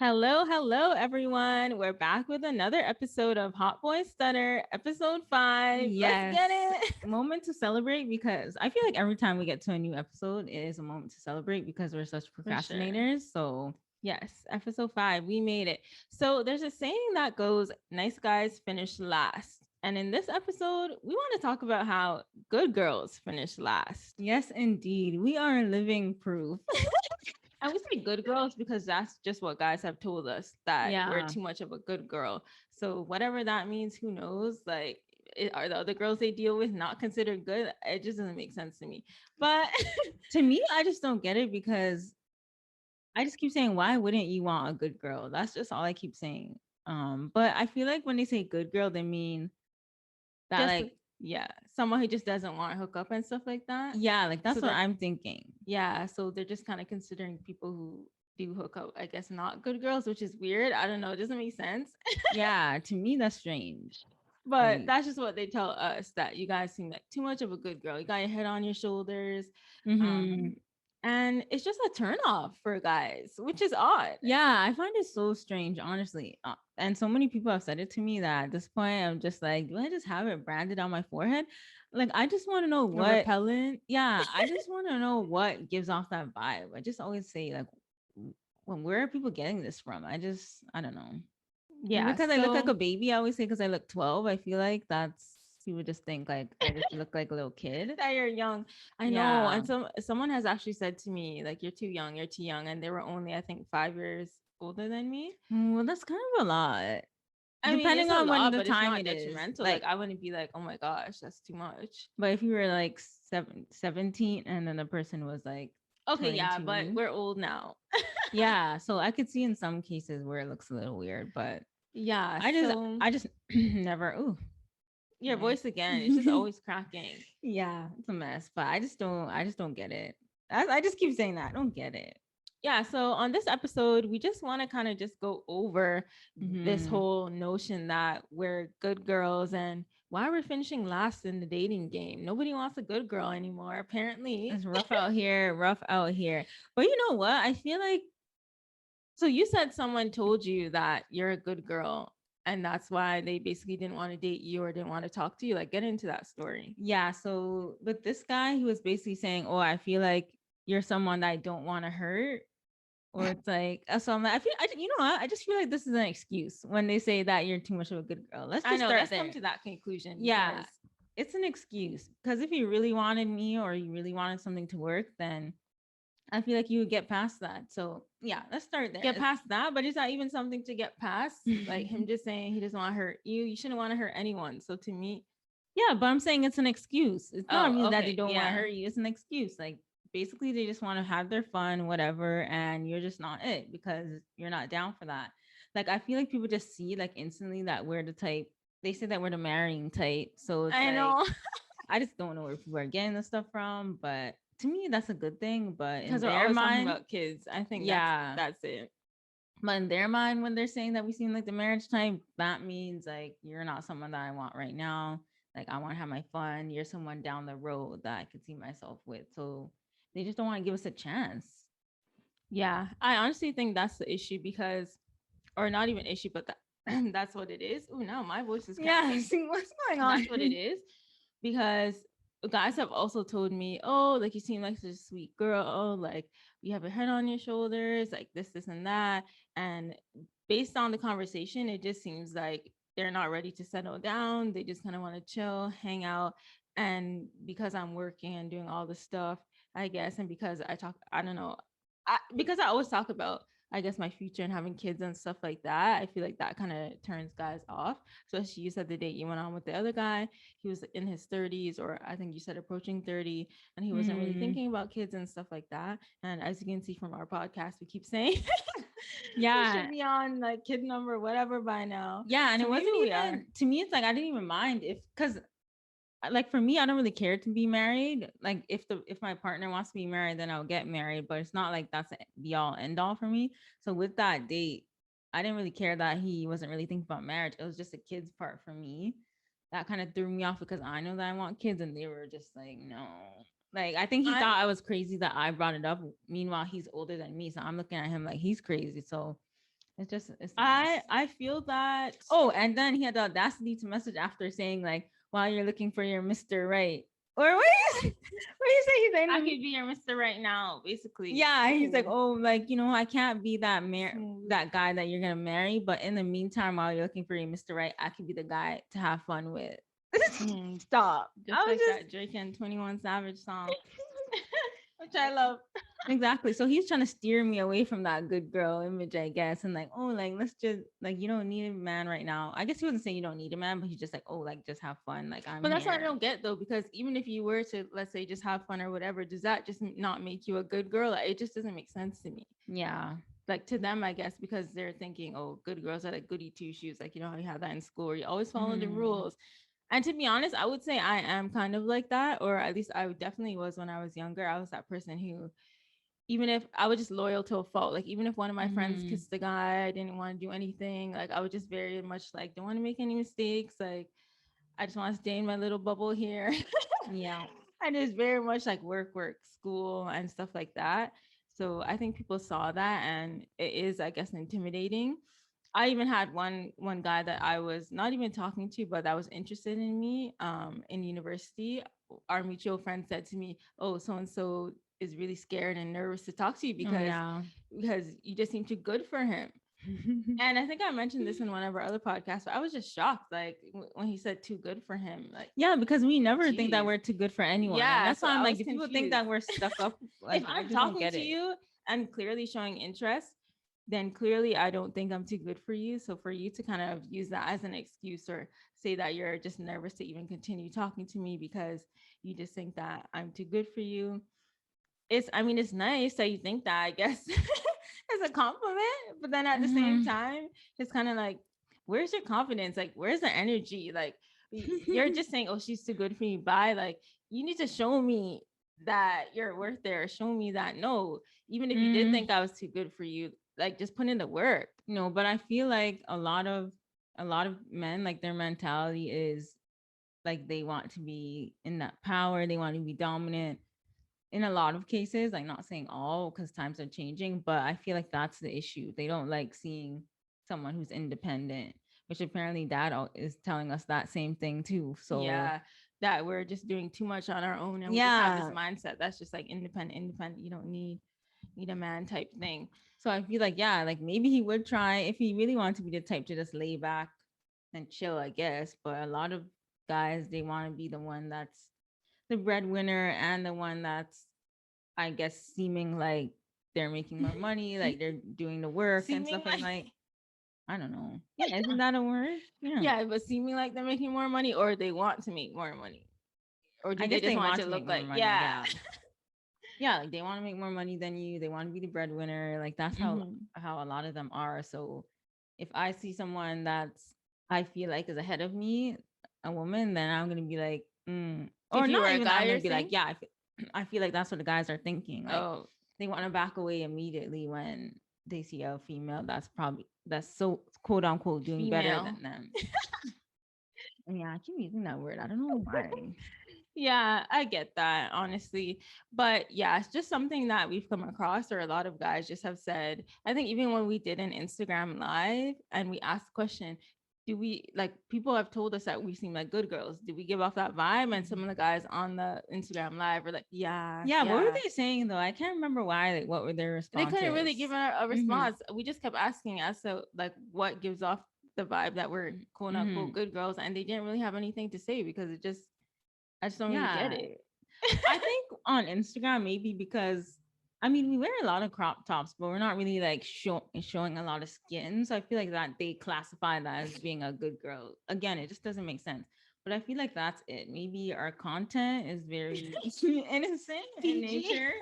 Hello, everyone. We're back with another episode of Hot Boy Stutter, episode 5. Let's Yes. get it. Moment to celebrate because I feel like every time we get to a new episode, it is a moment to celebrate because we're such For sure. procrastinators. So, Yes, episode 5. We made it. So, there's a saying that goes, nice guys finish last. And in this episode, we want to talk about how good girls finish last. yes, indeed, we are living proof. And we say good girls because that's just what guys have told us that we're Yeah. too much of a good girl. So whatever that means, who knows? Like, are the other girls they deal with not considered good? It just doesn't make sense to me. But To me, I just don't get it because I just keep saying, why wouldn't you want a good girl? That's just all I keep saying. But I feel like when they say good girl, they mean that just like, yeah, someone who just doesn't want to hook up and stuff like that. yeah, like So that's what they're I'm thinking. yeah, so they're just kind of considering people who do hook up, I guess, not good girls, which is weird. I don't know. It doesn't make sense. Yeah, to me that's strange. But Like, that's just what they tell us, that you guys seem like too much of a good girl. You got your head on your shoulders. mhm. Um, and it's just a turn off for guys, which is odd. Yeah, I find it so strange, honestly. And so many people have said it to me that at this point, I'm just like, do I just have it branded on my forehead? Like, I just want to know A what, repellent. yeah, I just want to know what gives off that vibe. I just always say, like, when where are people getting this from? I don't know. Is it Yeah. because I look like So a baby? I always say because I look 12. I feel like that's, people just think like I just look like a little kid. that you're young. I know. Yeah. And someone has actually said to me, like, you're too young, you're too young. And they were only, I think, 5 years older than me. Well, that's kind of a lot. I mean, it's Depending a on when lot, the but it's time not it is. detrimental. Like, Like, I wouldn't be like, oh my gosh, that's too much. but if you were like 17 and then the person was like Okay, turning yeah, but 2, we're old now. yeah. So I could see in some cases where it looks a little weird, but Yeah, I just, so I just never. Ooh, your yeah. voice again, it's just always cracking. Yeah, it's a mess. But I just don't get it. I just keep saying that. I don't get it. Yeah, so on this episode, we just want to kind of just go over this Hmm. whole notion that we're good girls and why we're finishing last in the dating game. Nobody wants a good girl anymore, apparently. It's rough out here, rough out here. But you know what? I feel like, So you said someone told you that you're a good girl and that's why they basically didn't want to date you or didn't want to talk to you. Like, get into that story. yeah. So with this guy, he was basically saying, "Oh, I feel like you're someone that I don't want to hurt." Or it's like, so I'm like, you know what? I just feel like this is an excuse when they say that you're too much of a good girl. Let's I just know, start let's come there. to that conclusion Yeah, because it's an excuse. Because if you really wanted me or you really wanted something to work, then I feel like you would get past that. So yeah, let's start get there. past that, but is that even something to get past? Like him just saying he doesn't want to hurt you. You shouldn't want to hurt anyone. So to me, Yeah, but I'm saying it's an excuse. It's not oh, really that they okay, don't want to yeah. hurt you. It's an excuse. Like basically they just want to have their fun, whatever, and you're just not it because you're not down for that. Like I feel like people just see like instantly that we're the type. They say that we're the marrying type. So it's I like know. I just don't know where people are getting this stuff from, but to me that's a good thing. But in Because we're their always talking mind, about kids. I think yeah. that's it. But in their mind, when they're saying that we seem like the marriage type, that means like you're not someone that I want right now. Like I want to have my fun. You're someone down the road that I could see myself with. So they just don't want to give us a chance. Yeah, I honestly think that's the issue because, or not even issue, but that's what it is. Oh, now my voice is Yeah, cracking. see what's going on. That's what it is because guys have also told me, oh, like you seem like such a sweet girl. Oh, like you have a head on your shoulders, like this, and that. And based on the conversation, it just seems like they're not ready to settle down. They just kind of want to chill, hang out. And because I'm working and doing all this stuff, I guess, and because I don't know, because I always talk about, I guess, my future and having kids and stuff like that. I feel like that kind of turns guys off. So she said the date you went on with the other guy, he was in his 30s, or I think you said approaching 30, and he wasn't really Hmm. thinking about kids and stuff like that. And as you can see from our podcast, we keep saying we should Yeah. be on like kid number whatever by now. Yeah. And So it maybe wasn't we are. even, to me, it's like I didn't even mind if, because like for me, I don't really care to be married. Like if my partner wants to be married, then I'll get married. But it's not like that's the all end all for me. So with that date, I didn't really care that he wasn't really thinking about marriage. It was just a kid's part for me. That kind of threw me off because I know that I want kids, and they were just like, no. Like I think he I'm thought I was crazy that I brought it up. Meanwhile, he's older than me, so I'm looking at him like he's crazy. So it's the I best. I feel that. Oh, and then he had the audacity to message after saying like, "While you're looking for your Mr. Right," or what do you say? He's I saying, could be your Mr. Right now, basically. yeah, he's like, Oh, "Oh, like I can't be smooth. that guy that you're gonna marry, but in the meantime, while you're looking for your Mr. Right, I could be the guy to have fun with." Mhm. Stop. I Just was like just that Drake and 21 Savage song, which I love. exactly. So he's trying to steer me away from that good girl image, I guess, and like, oh, like let's just like you don't need a man right now. I guess he wasn't saying you don't need a man, but he's just like, oh, like just have fun. Like I'm But that's what I here. don't get though, because even if you were to, let's say, just have fun or whatever, does that just not make you a good girl? Like, it just doesn't make sense to me. Yeah. Like to them, I guess, because they're thinking, oh, good girls are like goody two shoes. Like, you know how you have that in school where you always follow the Mm-hmm. rules. And to be honest, I would say I am kind of like that, or at least I definitely was when I was younger. I was that person who, even if I was just loyal to a fault, like even if one of my friends Mm-hmm. kissed the guy, I didn't want to do anything. Like I was just very much like, don't want to make any mistakes. Like I just want to stay in my little bubble here. Yeah. And it's very much like work, school, and stuff like that. So I think people saw that, and it is, I guess, intimidating. I even had one guy that I was not even talking to, but that was interested in me in university. Our mutual friend said to me, "Oh, so and so is really scared and nervous to talk to you Oh yeah. because you just seem too good for him." And I think I mentioned this in one of our other podcasts, but I was just shocked, like when he said too good for him. Like, Yeah, because we never think that geez, we're too good for anyone. And yeah. that's So why I'm I like, was if people think confused. that we're stuck up, If like I I'm just don't talking get to it. you and clearly showing interest, then clearly I don't think I'm too good for you. So for you to kind of use that as an excuse or say that you're just nervous to even continue talking to me because you just think that I'm too good for you, it's, I mean, it's nice that you think that, I guess. It's a compliment, but then at the same Mm-hmm. time it's kind of like, where's your confidence? Like where's the energy? Like you're just saying, oh, she's too good for me. Bye. Like you need to show me that you're worth there. Show me that, no, even if you did Mm, think I was too good for you, like just put in the work. no, but I feel like a lot of men, like their mentality is like they want to be in that power, they want to be dominant in a lot of cases, like not saying all because times are changing, but I feel like that's the issue. They don't like seeing someone who's independent, which apparently dad is telling us that same thing too. So Yeah, that we're just doing too much on our own, and we just have this yeah. mindset that's just like independent. You don't need a man type thing. So I feel like, yeah, like maybe he would try if he really wanted to be the type to just lay back and chill, I guess. But a lot of guys, they want to be the one that's the breadwinner and the one that's, I guess, seeming like they're making more money, like they're doing the work and Seeming stuff like like that. I don't know. Yeah, isn't that a word? Yeah. yeah, but seeming like they're making more money, or they want to make more money, or I do they guess just they want want it to to make look more like, money. yeah. Yeah. Yeah, like they want to make more money than you. They want to be the breadwinner. Like that's how Mhm. how a lot of them are. So if I see someone that's I feel like is ahead of me, a woman, then I'm gonna be like, or If you were not a even that guy, I'm gonna you're be like, saying, yeah, I feel like that's what the guys are thinking. Like oh, they want to back away immediately when they see a female that's so quote unquote doing better female. than them. Yeah, I keep using that word. I don't know why. Yeah, I get that, honestly. But yeah, it's just something that we've come across, or a lot of guys just have said. I think even when we did an Instagram live and we asked the question, do we, like, people have told us that we seem like good girls? Do we give off that vibe? And some of the guys on the Instagram live were like, yeah, Yeah, what were yeah. they saying though? I can't remember why. Like, what were their They couldn't really responses? give a Mm-hmm. response. We just kept asking us, so like, what gives off the vibe that we're quote unquote Mm-hmm. good girls? And they didn't really have anything to say because it just, I just don't really get Yeah, it. I think on Instagram maybe because I mean we wear a lot of crop tops, but we're not really like showing a lot of skin. So I feel like that they classify that as being a good girl. Again, it just doesn't make sense. But I feel like that's it. Maybe our content is very innocent in PG. nature.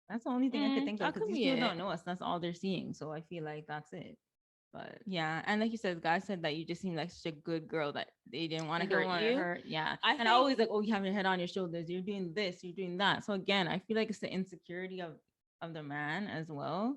That's the only thing I could think of That because could these be people it. don't know us. That's all they're seeing. So I feel like that's it. But Yeah, and like you said, guys said that you just seem like such a good girl that they didn't want they to don't hurt want to you. hurt. Yeah. I And I think, always like, oh, you have your head on your shoulders. You're doing this, you're doing that. So again, I feel like it's the insecurity of the man as well.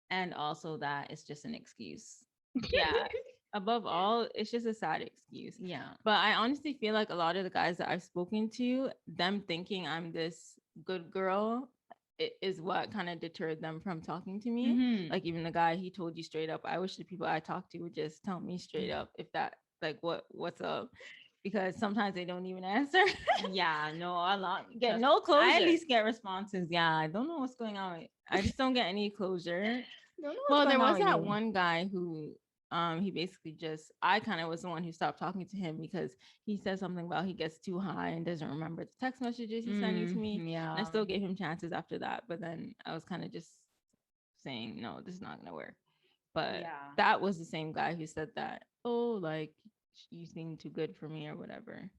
And also that it's just an excuse. yeah, above all, it's just a sad excuse. Yeah. But I honestly feel like a lot of the guys that I've spoken to, them thinking I'm this good girl, it is what kind of deterred them from talking to me. Mm-hmm. Like even the guy, he told you straight up. I wish the people I talk to would just tell me straight up if that like what's up, because sometimes they don't even answer. Yeah, no, a lot. Get Trust no me. I at closure. least get responses. Yeah, I don't know what's going on. I just don't get any closure. Don't know what's Well, there going on was with that you. one guy who he basically just I kind of was the one who stopped talking to him because he said something about he gets too high and doesn't remember the text messages he's sending to me. And I Yeah. still gave him chances after that, but then I was kind of just saying, no, this is not gonna work. But Yeah. that was the same guy who said that, oh, like you seem too good for me or whatever.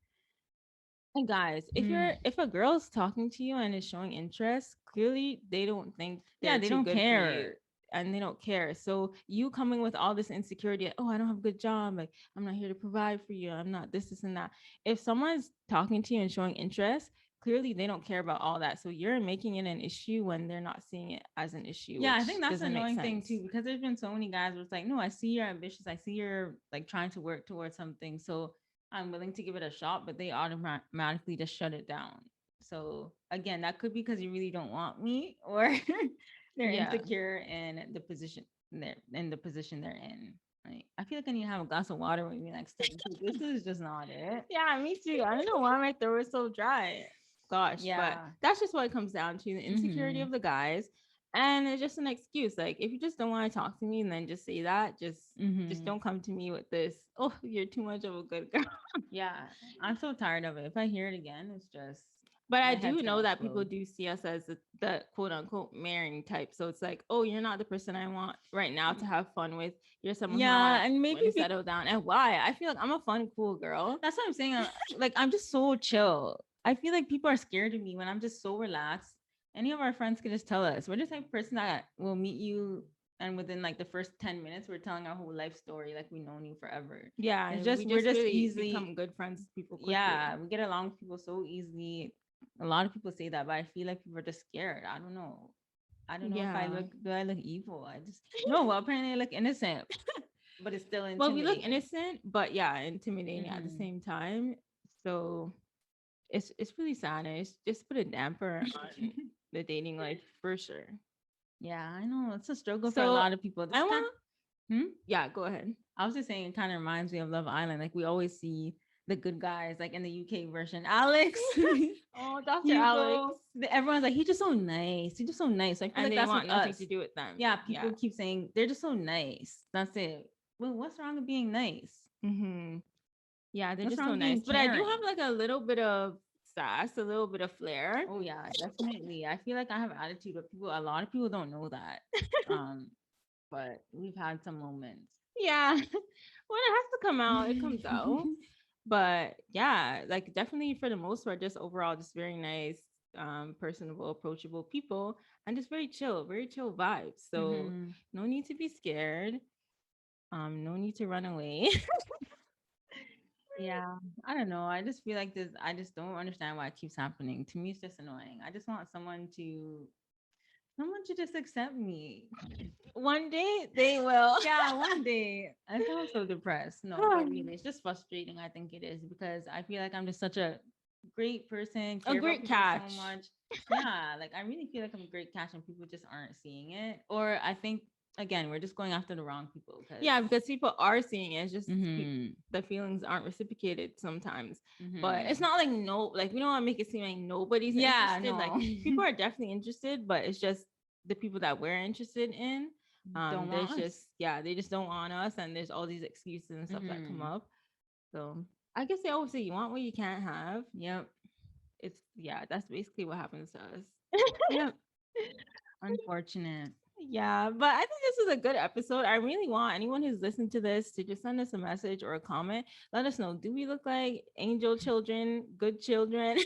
And guys, if a girl's talking to you and is showing interest, clearly they don't think Yeah, they're they too don't good for you. care. And they don't care. So you coming with all this insecurity, oh, I don't have a good job, like I'm not here to provide for you, I'm not this and that. If someone's talking to you and showing interest, clearly they don't care about all that. So you're making it an issue when they're not seeing it as an issue, Yeah, I which think that's the doesn't make annoying thing sense. too, because there's been so many guys where it's like, no, I see you're ambitious. I see you're like trying to work towards something. So I'm willing to give it a shot, but they automatically just shut it down. So again, that could be because you really don't want me, or they're Yeah. insecure in the position they're in. Like, I feel like I need to have a glass of water with me next time. This is just not it. Yeah, me too. I don't know why my throat is so dry. Gosh, but Yeah. that's just what it comes down to, the insecurity Mm-hmm. of the guys. And it's just an excuse. Like if you just don't want to talk to me, and then just say that. Just Mm-hmm. don't come to me with this, oh, you're too much of a good girl. Yeah. I'm so tired of it. If I hear it again, it's just But I my do head's gonna know that people explode. do see us as the quote unquote marrying type. So it's like, oh, you're not the person I want right now to have fun with. You're someone who I Yeah, want and when maybe to settle down. And why? I feel like I'm a fun, cool girl. that's what I'm saying. Like I'm just so chill. I feel like people are scared of me when I'm just so relaxed. Any of our friends could just tell us we're the type of person that will meet you, and within like the first 10 minutes, we're telling our whole life story like we've known you forever. Yeah, It's we just we're just just really easily, become good friends with people quickly. yeah, we get along with people so easily. A lot of people say that, but I feel like people are just scared. I don't know. I don't know if I Yeah. look, do I look evil? I just no. Well, apparently I look innocent, but it's still Well, we look intimidating. innocent, but yeah, intimidating at the Mm-hmm. same time. So it's really sad. And it's just put a damper on the dating life for sure. Yeah, I know it's a struggle for a So lot of people. I This kind, want, hmm? yeah, go ahead. I was just saying, it kind of reminds me of Love Island. Like we always see the good guys, like in the UK version, Alex, Oh, Dr. Alex. Hugo. Everyone's like, he's just so nice. He's just so nice. So I feel And like they that's want with nothing us. to do with them. Yeah, Yeah. people keep saying they're just so nice. That's it. Well, what's wrong with being nice? Mm-hmm. Yeah, they're What's just wrong so with nice. being But I do caring? have like a little bit of sass, a little bit of flair. Oh yeah, definitely. I feel like I have attitude, but a lot of people don't know that. Um, but we've had some moments. Yeah. When it has to come out, it comes out. But yeah, like definitely for the most part, just overall, just very nice, personable, approachable people, and just very chill vibes. So Mm-hmm. no need to be scared. No need to run away. Yeah, I don't know. I just feel like this. I just don't understand why it keeps happening. To me, it's just annoying. I just want someone to just accept me. One day they will. Yeah, one day. I sound so depressed. No, but really, it's just frustrating. I think it is because I feel like I'm just such a great person, A care about great people so catch. much. Yeah, like I really feel like I'm a great catch, and people just aren't seeing it. Or I think again, we're just going after the wrong people because. Yeah, because people are seeing it. It's just Mm-hmm. the feelings aren't reciprocated sometimes. But it's Mm-hmm. not like no, like we don't want to make it seem like nobody's Yeah, interested. Like no. people are definitely interested, but it's just the people that we're interested in. Don't There's want us. just yeah, they just don't want us, and there's all these excuses and stuff that come Mm-hmm. up. So I guess they always say you want what you can't have. Yep. It's yeah, that's basically what happens to us. Yep. Unfortunate. Yeah, but I think this is a good episode. I really want anyone who's listened to this to just send us a message or a comment. Let us know. Do we look like angel children, good children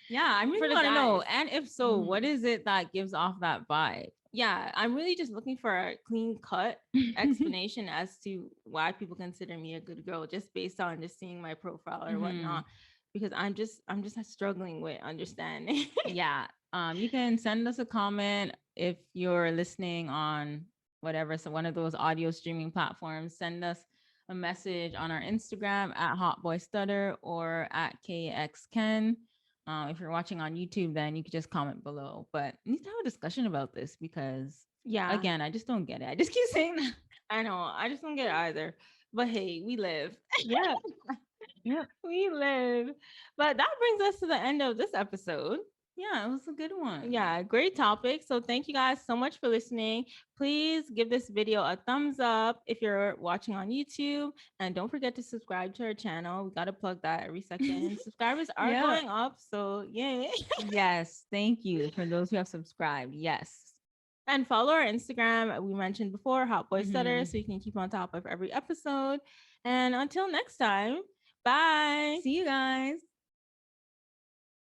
Yeah, I for really the want to guys? know. And if so, what Mhm. is it that gives off that vibe? Yeah, I'm really just looking for a clean cut explanation as to why people consider me a good girl just based on just seeing my profile or Mm-hmm. whatnot. Because I'm just struggling with understanding. Yeah. You can send us a comment if you're listening on whatever, so one of those audio streaming platforms. Send us a message on our Instagram at Hot Boy Stutter or at KXKen. If you're watching on YouTube, then you could just comment below. But we need to have a discussion about this because, Yeah, again, I just don't get it. I just keep saying that. I know. I just don't get it either. But hey, we live. Yeah. Yep. We live. But that brings us to the end of this episode. Yeah, it was a good one. Yeah, great topic. So thank you guys so much for listening. Please give this video a thumbs up if you're watching on YouTube. And don't forget to subscribe to our channel. We got to plug that every second. Subscribers are Yeah. going up. So, yay. Yes. Thank you for those who have subscribed. Yes. And follow our Instagram. We mentioned before, Hot Boy Stutter, Mhm. so you can keep on top of every episode. And until next time, bye. See you guys.